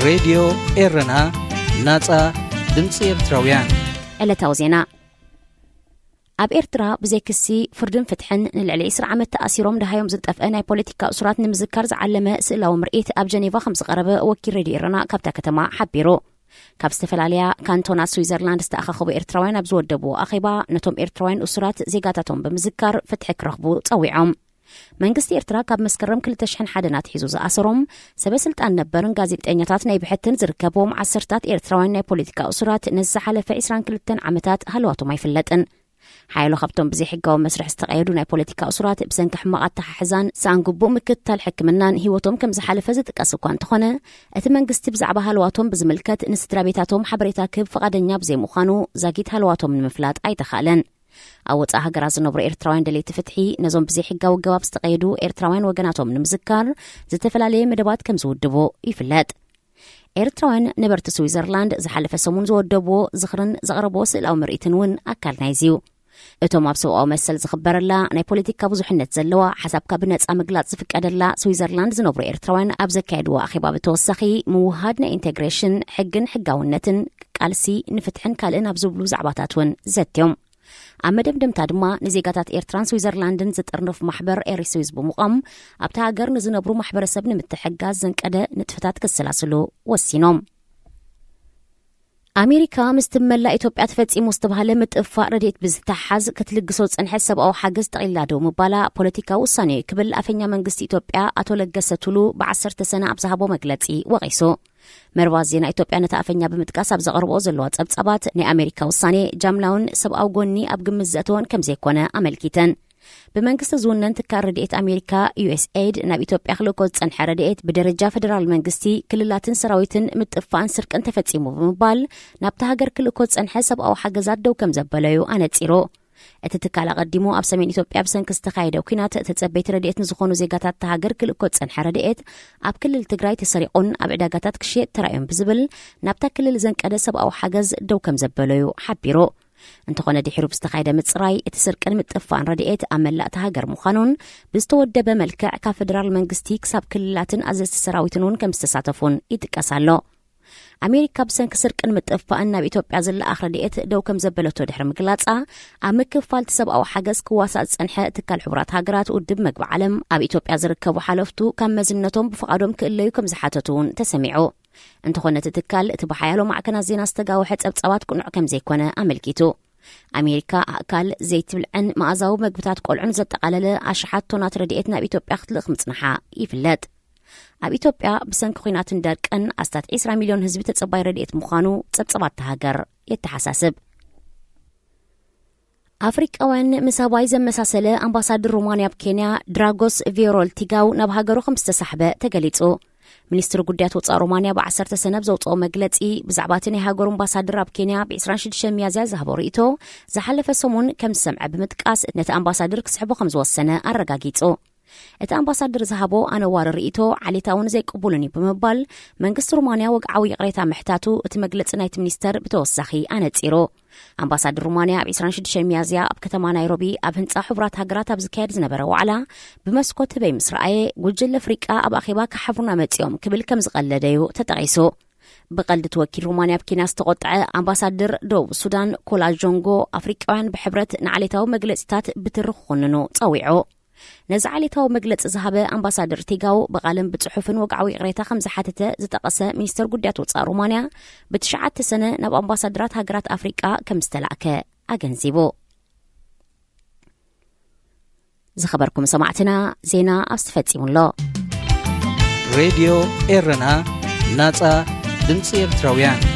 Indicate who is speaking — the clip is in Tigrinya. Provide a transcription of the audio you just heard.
Speaker 1: راديو إيرنا ناصا ድምፂ ኤርትራውያን
Speaker 2: ዕለታዊ ዜና ኣብ ኤርትራ ብዘይክሲ ፍርድን ፍትሕን ንልዕሊ 20 ዓመት ተኣሲሮም ድሃዮም ዝጠፍአ ናይ ፖለቲካ እስራት ንምዝካር ዝዓለመ ስእላዊ ምርኢት ኣብ ጀኔቫ ከም ዝቐረበ ወኪል ሬድዮ ኤርና ካብታ ከተማ ሓቢሩ ካብ ዝተፈላለያ ካንቶናት ስዊዘርላንድ ዝተኣኻኸቡ ኤርትራውያን ኣብ ዝወደቡ ኣኼባ ነቶም ኤርትራውያን እስራት ዜጋታቶም ብምዝካር ፍትሒ ክረኽቡ ፀዊዖም መንግስቲ ኤርትራ ካብ መስከረም 2001 ናትሒዙ ዝኣሰሮም ሰበስልጣን ነበርን ጋዜጠኛታት ናይ ብሕትን ዝርከቦም ዓሰርታት ኤርትራውያን ናይ ፖለቲካ እስራት ንዝሓለፈ 22 ዓመታት ሃልዋቶም ኣይፍለጥን ሓይሎ ካብቶም ብዘይ ሕጋዊ መስርሕ ዝተቐየዱ ናይ ፖለቲካ እስራት ብሰንኪ ሕማቕ ኣተሓሕዛን ሳንግቡእ ምክትታል ሕክምናን ሂወቶም ከም ዝሓለፈ ዝጥቀስ እኳ እንተኾነ እቲ መንግስቲ ብዛዕባ ሃልዋቶም ብዝምልከት ንስድራ ቤታቶም ሓበሬታ ክህብ ፈቃደኛ ብዘይምዃኑ ዛጊት ሃልዋቶም ንምፍላጥ ኣይተኻእለን ኣብ ወፃኢ ሃገራት ዝነብሩ ኤርትራውያን ድሌት ፍትሒ ነዞም ብዘይ ሕጋዊ ገባብ ዝተቐየዱ ኤርትራውያን ወገናቶም ንምዝካር ዝተፈላለየ መደባት ከም ዝውድቡ ይፍለጥ ኤርትራውያን ነበርቲ ስዊዘርላንድ ዝሓለፈ ሰሙን ዝወደብዎ ዝኽርን ዘቕረብዎ ስእላዊ ምርኢትን እውን ኣካል ናይዝዩ እቶም ኣብ ሰብኣዊ መሰል ዝኽበረላ ናይ ፖለቲካ ብዙሕነት ዘለዋ ሓሳብካ ብነፃ ምግላጽ ዝፍቀደላ ስዊዘርላንድ ዝነብሩ ኤርትራውያን ኣብ ዘካየድዎ ኣኼባ ብተወሳኺ ምውሃድ ናይ ኢንቴግሬሽን ሕግን ሕጋውነትን ቃልሲ ንፍትሕን ካልእን ኣብ ዝብሉ ዛዕባታት እውን ዘትዮም ኣብ መደምደምታ ድማ ንዜጋታት ኤርትራን ስዊዘርላንድን ዝጥርንፍ ማሕበር ኤሪስዊዝ ብምቋም ኣብቲ ሃገር ንዝነብሩ ማሕበረሰብ ንምትሕጋዝ ዘንቀደ ንጥፈታት ክሰላስሉ ወሲኖም ኣሜሪካ ምስ ትመላእ ኢትዮጵያ ተፈጺሙ ዝተባሃለ ምጥፋእ ረድኤት ብዝተሓዝ ክትልግሶ ዝጸንሐት ሰብኣዊ ሓገዝ ጠቕሊላ ደው ምባላ ፖለቲካዊ ውሳነ ክብል ኣፈኛ መንግስቲ ኢትዮጵያ ኣቶ ለገሰ ቱሉ ብ10 ሰነ ኣብ ዝሃቦ መግለጺ ወቒሱ መርባዝ ዜና ኢትዮጵያ ነታ ኣፈኛ ብምጥቃስ ኣብ ዘቕርብኦ ዘለዋ ጸብጻባት ናይ ኣሜሪካ ውሳነ ጃምላውን ሰብኣዊ ጎኒ ኣብ ግምት ዘእተወን ከም ዘይኮነ ኣመልኪተን ብመንግስቲ ዝውነን ትካል ረድኤት ኣሜሪካ USAID ናብ ኢትዮጵያ ክልኮ ዝጸንሐ ረድኤት ብደረጃ ፌደራል መንግስቲ ክልላትን ሰራዊትን ምጥፋእን ስርቅን ተፈጺሙ ብምባል ናብቲ ሃገር ክልኮ ዝጸንሐ ሰብኣዊ ሓገዛት ደው ከም ዘበለዩ ኣነጺሩ እቲ ትካል ኣቐዲሙ ኣብ ሰሜን ኢትዮጵያ ብሰንኪ ዝተኻየደ ኩናት ተጸበይቲ ረድኤት ንዝኾኑ ዜጋታት ተሃገር ክልኮ ዝጸንሐ ረድኤት ኣብ ክልል ትግራይ ተሰሪቑን ኣብ ዕዳጋታት ክሽየጥ ተራእዮም ብዝብል ናብታ ክልል ዘንቀደ ሰብኣዊ ሓገዝ ደው ከም ዘበለዩ ሓቢሩ እንተኾነ ድሕሩ ብዝተኻየደ ምጽራይ እቲ ስርቅን ምጥፋእን ረድኤት ኣብ መላእቲ ሃገር ምዃኑን ብዝተወደበ መልክዕ ካብ ፌደራል መንግስቲ ክሳብ ክልላትን ኣዘዝቲ ሰራዊትን እውን ከም ዝተሳተፉን ይጥቀስ ኣሎ ኣሜሪካ ብሰንኪ ስርቅን ምጥፋእን ናብ ኢትዮጵያ ዝለኣኽ ረድኤት ደው ከም ዘበለቶ ድሕሪ ምግላጻ ኣብ ምክፍፋል ሰብኣዊ ሓገዝ ክዋሳእ ዝጸንሐ ትካል ሕቡራት ሃገራት ውድብ መግቢ ዓለም ኣብ ኢትዮጵያ ዝርከቡ ሓለፍቱ ካብ መዝነቶም ብፍቓዶም ክእለዩ ከም ዝሓተቱ እውን ተሰሚዑ እንተኾነ እቲ ትካል እቲ ብሓያሎ ማዕከናት ዜና ዝተጋወሐ ጸብጻባት ቅኑዕ ከም ዘይኮነ ኣመልኪቱ ኣሜሪካ ኣካል ዘይትብልዕን መኣዛዊ መግብታት ቆልዑን ዘጠቓለለ ኣሽሓት ቶናት ረድኤት ናብ ኢትዮጵያ ክትልእኽ ምጽንሓ ይፍለጥ ኣብ ኢትዮጵያ ብሰንኪ ኩናትን ደርቅን ኣስታት 20 ሚልዮን ህዝቢ ተጸባይ ረድኤት ምዃኑ ጸብጻባት ሃገር የተሓሳስብ ኣፍሪቃውያን ምሳባይ ዘመሳሰለ ኣምባሳደር ሮማንያ ኣብ ኬንያ ድራጎስ ቪዮሮልቲጋው ናብ ሃገሩ ከም ዝተሳሕበ ተገሊጹ ሚኒስትሪ ጉዳያት ወፃኢ ሮማንያ ብ10 ሰነብ ዘውፅኦ መግለጺ ብዛዕባ እቲ ናይ ሃገሩ ኣምባሳደር ኣብ ኬንያ ብ26 ሚያዝያ ዝሃቦ ርእቶ ዝሓለፈ ሰሙን ከም ዝሰምዐ ብምጥቃስ ነቲ ኣምባሳደር ክስሕቦ ከም ዝወሰነ ኣረጋጊጹ እቲ ኣምባሳደር ዝሃቦ ኣነዋሪ ርእቶ ዓሌታውን ዘይቅቡሉን ብምባል መንግስቲ ሮማንያ ወግዓዊ ቅሬታ ምሕታቱ እቲ መግለጺ ናይቲ ሚኒስተር ብተወሳኺ ኣነጺሩ ኣምባሳደር ሮማንያ ኣብ 26 ሚያዝያ ኣብ ከተማ ናይሮቢ ኣብ ህንፃ ሕቡራት ሃገራት ኣብ ዝካየድ ዝነበረ ዋዕላ ብመስኮት በይ ምስ ረኣየ ጉጅለ ኣፍሪቃ ኣብ ኣኼባ ካሕብሩና መጺኦም ክብል ከም ዝቐለደዩ ተጠቒሱ ብቐልዲ ተወኪል ሮማንያ ኣብ ኬንያ ዝተቆጥዐ ኣምባሳደር ደቡብ ሱዳን ኮላ ጆንጎ ኣፍሪቃውያን ብሕብረት ንዓሌታዊ መግለጺታት ብትርኽ ክኾንኑ ፀዊዑ ነዚ ዓሌታዊ መግለፂ ዝሃበ ኣምባሳደር ቲጋው ብቓልን ብጽሑፍን ወግዓዊ ቅሬታ ከም ዝሓተተ ዝጠቐሰ ሚኒስተር ጉዳያት ወፃኢ ሮማንያ ብ9 ሰነ ናብ ኣምባሳደራት ሃገራት ኣፍሪቃ ከም ዝተላእከ ኣገንዚቡ ዝኸበርኩም ሰማዕትና ዜና ኣስተፈጺሙሎ
Speaker 1: ሬድዮ ኤርና ናጻ ድምፂ ኤርትራውያን